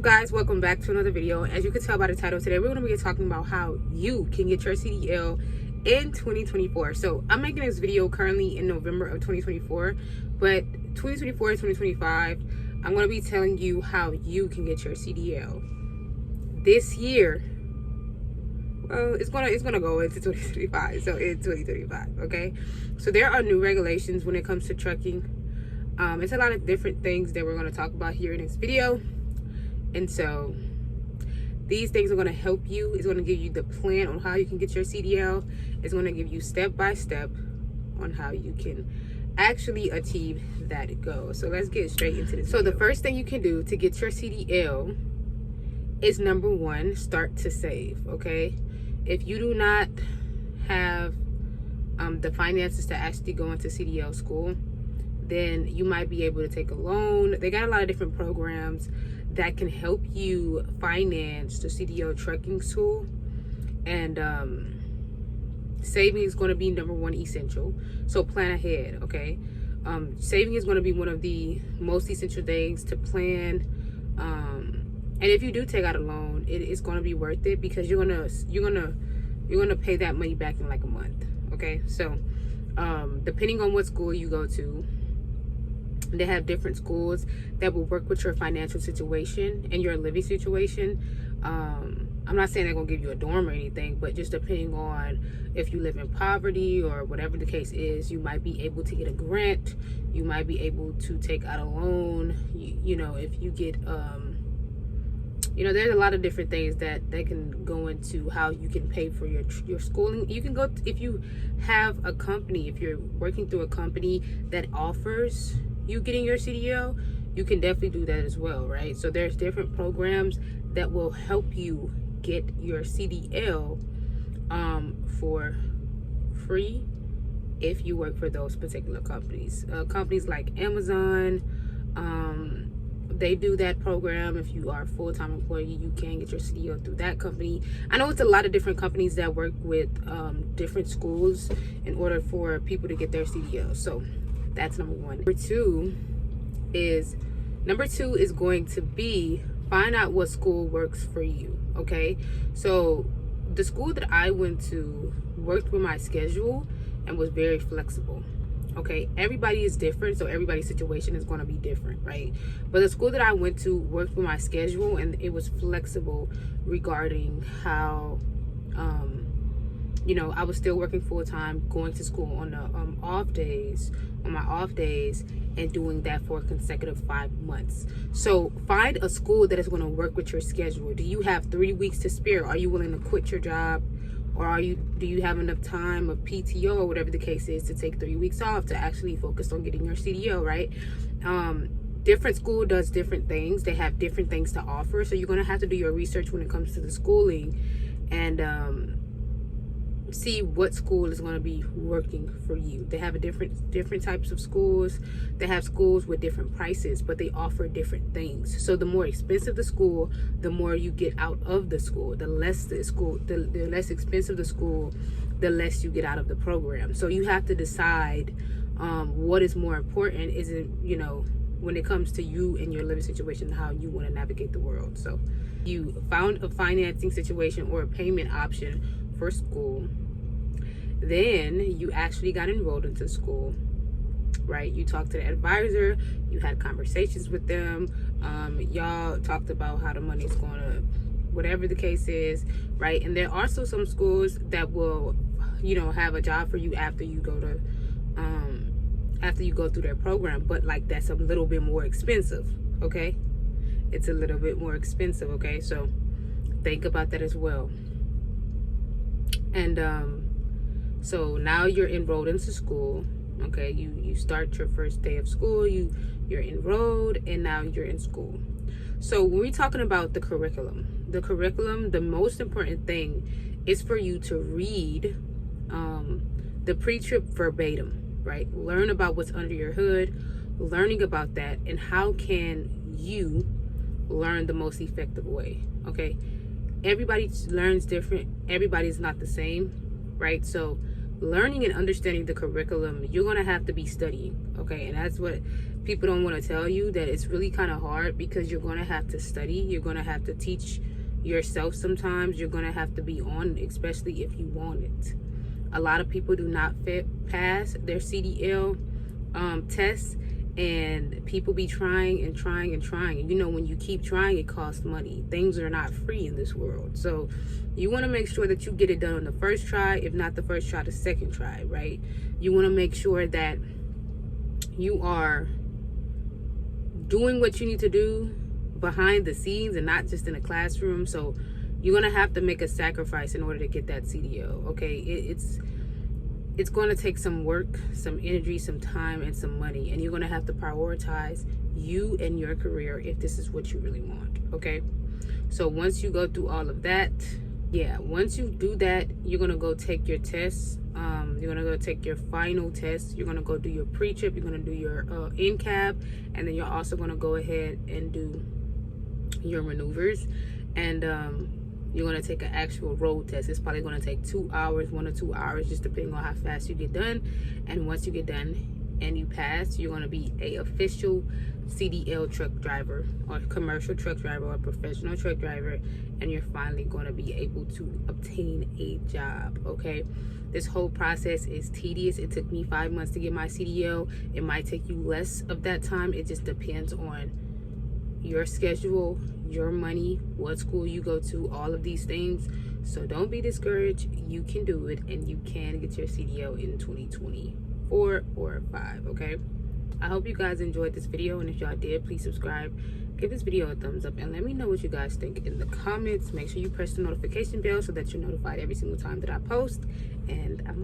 up, guys? Welcome back to another video. As you can tell by the title, today we're going to be talking about how you can get your CDL in 2024. So I'm making this video currently in November of 2024, but 2024 and 2025 I'm going to be telling you how you can get your CDL this year. Well, it's gonna go into 2025, so in 2025. Okay, so there are new regulations when it comes to trucking. It's a lot of different things that we're going to talk about here in this video. And so these things are going to help you. It's going to give you the plan on how you can get your CDL. It's going to give you step by step on how you can actually achieve that goal. So let's get straight into this. So the first thing you can do to get your CDL is, number one, start to save. Okay, if you do not have the finances to actually go into CDL school, then you might be able to take a loan. They got a lot of different programs that can help you finance the CDL trucking school. And saving is going to be number one essential. So plan ahead, okay? Saving is going to be one of the most essential things to plan. And if you do take out a loan, it's going to be worth it, because you're gonna pay that money back in like a month. Okay, so depending on what school you go to, they have different schools that will work with your financial situation and your living situation. I'm not saying they're gonna give you a dorm or anything, but just depending on if you live in poverty or whatever the case is, you might be able to get a grant. You might be able to take out a loan. You know, if you get you know, there's a lot of different things that can go into how you can pay for your schooling. You can go if you have a company, if you're working through a company that offers you getting your CDL, you can definitely do that as well, right? So there's different programs that will help you get your CDL for free if you work for those particular companies. Companies like Amazon, they do that program. If you are a full-time employee, you can get your CDL through that company. I know it's a lot of different companies that work with different schools in order for people to get their CDL. So that's number one. Number two is going to be, find out what school works for you. Okay, so the school that I went to worked with my schedule and was very flexible. Okay, everybody is different, so everybody's situation is going to be different, right? But the school that I went to worked with my schedule, and it was flexible regarding how you know, I was still working full-time, going to school on the on my off days, and doing that for a consecutive 5 months. So find a school that is going to work with your schedule. Do you have 3 weeks to spare? Are you willing to quit your job? Or do you have enough time of PTO or whatever the case is to take 3 weeks off to actually focus on getting your CDL, right? Different school does different things. They have different things to offer. So you're going to have to do your research when it comes to the schooling, and see what school is going to be working for you. They have a different types of schools. They have schools with different prices, but they offer different things. So the more expensive the school, the more you get out of the school. The less the less expensive the school, the less you get out of the program. So you have to decide what is more important. Is it, you know, when it comes to you and your living situation, how you want to navigate the world. So you found a financing situation or a payment option for school. Then you actually got enrolled into school, right? You talked to the advisor, you had conversations with them, y'all talked about how the money is going to, whatever the case is, right? And there are also some schools that will, you know, have a job for you after you go through their program, but like that's a little bit more expensive. Okay, it's a little bit more expensive. Okay, so think about that as well. And so now you're enrolled into school. Okay, you start your first day of school, you're enrolled, and now you're in school. So when we're talking about the curriculum, the most important thing is for you to read the pre-trip verbatim, right? Learn about what's under your hood, learning about that, and how can you learn the most effective way. Okay, everybody learns different. Everybody's not the same, right? So learning and understanding the curriculum, you're going to have to be studying, okay? And that's what people don't want to tell you, that it's really kind of hard, because you're going to have to study. You're going to have to teach yourself sometimes. You're going to have to be on, especially if you want it. A lot of people do not pass their CDL tests, and people be trying and trying and trying. And you know, when you keep trying, it costs money. Things are not free in this world. So you want to make sure that you get it done on the first try. If not the first try, the second try, right? You want to make sure that you are doing what you need to do behind the scenes and not just in a classroom. So you're going to have to make a sacrifice in order to get that CDL, okay? It's going to take some work, some energy, some time, and some money. And you're going to have to prioritize you and your career if this is what you really want, okay? So once you go through all of that, once you do that, you're going to go take your tests. You're going to go take your final test. You're going to go do your pre-trip. You're going to do your NCAB. And then you're also going to go ahead and do your maneuvers. And you're going to take an actual road test. It's probably going to take 2 hours, 1 or 2 hours, just depending on how fast you get done. And once you get done and you pass, you're going to be a official CDL truck driver, or commercial truck driver, or professional truck driver. And you're finally going to be able to obtain a job, okay? This whole process is tedious. It took me 5 months to get my CDL. It might take you less of that time. It just depends on your schedule, your money, what school you go to, all of these things. So don't be discouraged. You can do it, and you can get your CDL in 2024 or 5, okay? I hope you guys enjoyed this video, and if y'all did, please subscribe, give this video a thumbs up, and let me know what you guys think in the comments. Make sure you press the notification bell so that you're notified every single time that I post, and I'm out.